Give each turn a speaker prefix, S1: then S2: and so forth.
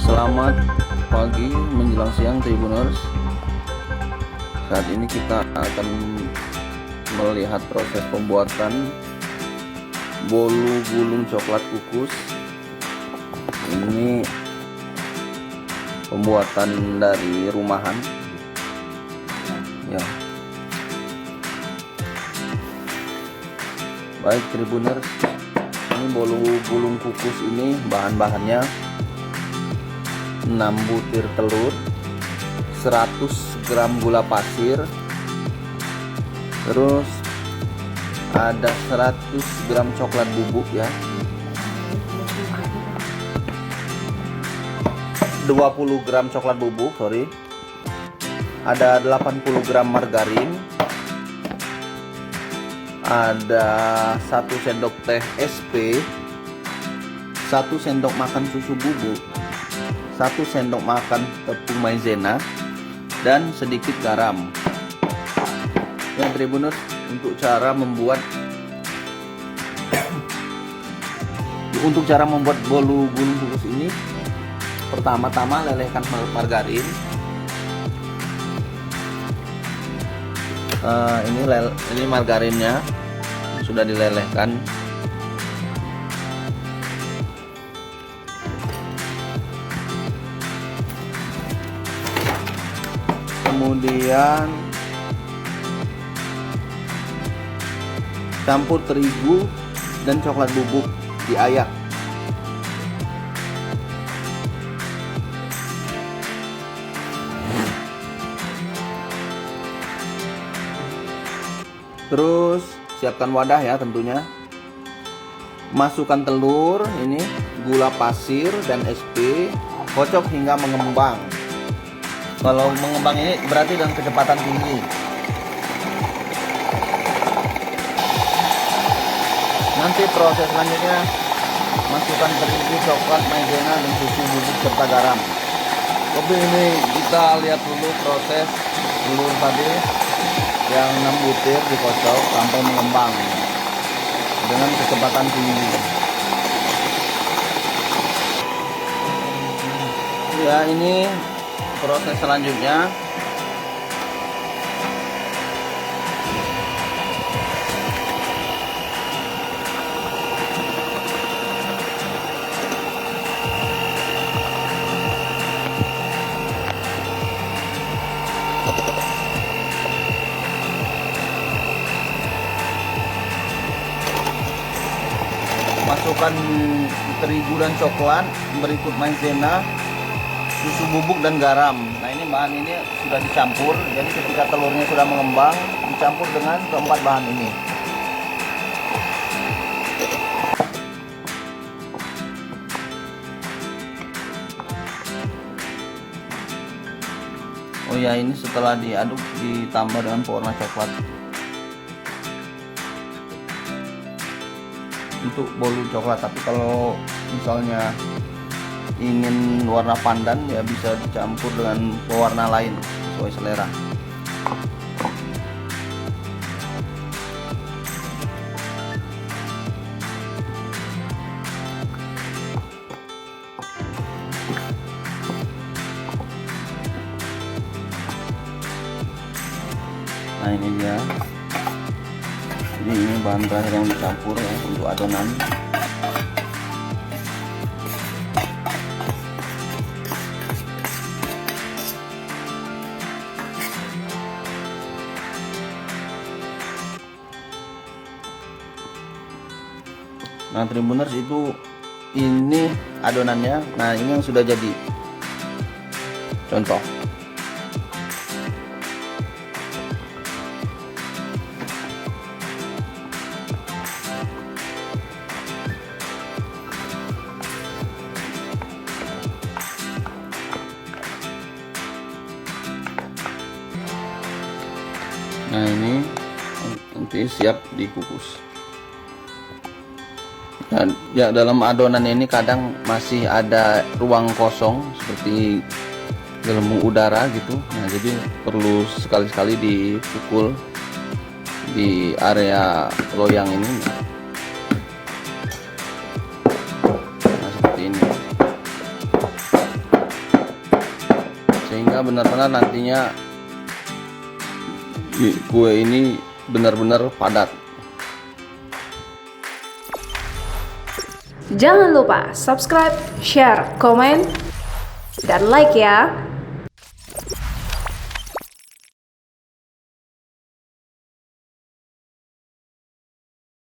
S1: Selamat pagi menjelang siang Tribuners. Saat ini kita akan melihat proses pembuatan bolu gulung coklat kukus. Ini pembuatan dari rumahan ya. Baik Tribuners, ini bolu gulung kukus ini bahan-bahannya 6 butir telur, 100 gram gula pasir, terus ada 100 gram coklat bubuk ya, 20 gram coklat bubuk, ada 80 gram margarin, ada 1 sendok teh SP, 1 sendok makan susu bubuk, 1 sendok makan tepung maizena, dan sedikit garam. Ya Tribuners, untuk cara membuat bolu gulung kukus ini, pertama-tama lelehkan margarin. Ini margarinnya sudah dilelehkan. Kemudian campur terigu dan coklat bubuk, diayak. Terus siapkan wadah ya tentunya. Masukkan telur, ini gula pasir dan SP, kocok hingga mengembang. Kalau mengembang ini berarti dengan kecepatan tinggi. Nanti proses selanjutnya masukkan terigu, coklat, maizena, dan susu bubuk serta garam. Tapi ini kita lihat dulu proses telur tadi yang 6 butir dikocok sampai mengembang dengan kecepatan tinggi. Ya, ini proses selanjutnya. Masukkan terigu dan coklat, berikut maizena, susu bubuk dan garam. Nah, ini bahan ini sudah dicampur, jadi ketika telurnya sudah mengembang, dicampur dengan keempat bahan ini. Oh ya, ini setelah diaduk ditambah dengan pewarna coklat. Untuk bolu coklat, tapi kalau misalnya ingin warna pandan ya bisa dicampur dengan pewarna lain sesuai selera. Nah, ini dia. Jadi ini bahan terakhir yang dicampur ya untuk adonan. Nah Tribuners, ini adonannya. Nah, ini yang sudah jadi contoh. Nah, ini nanti siap dikukus. Ya, dalam adonan ini kadang masih ada ruang kosong seperti gelembung udara gitu. Nah, jadi perlu sekali-sekali dipukul di area loyang ini. Nah, seperti ini. Sehingga benar-benar nantinya kue ini benar-benar padat.
S2: Jangan lupa subscribe, share, komen, dan like ya.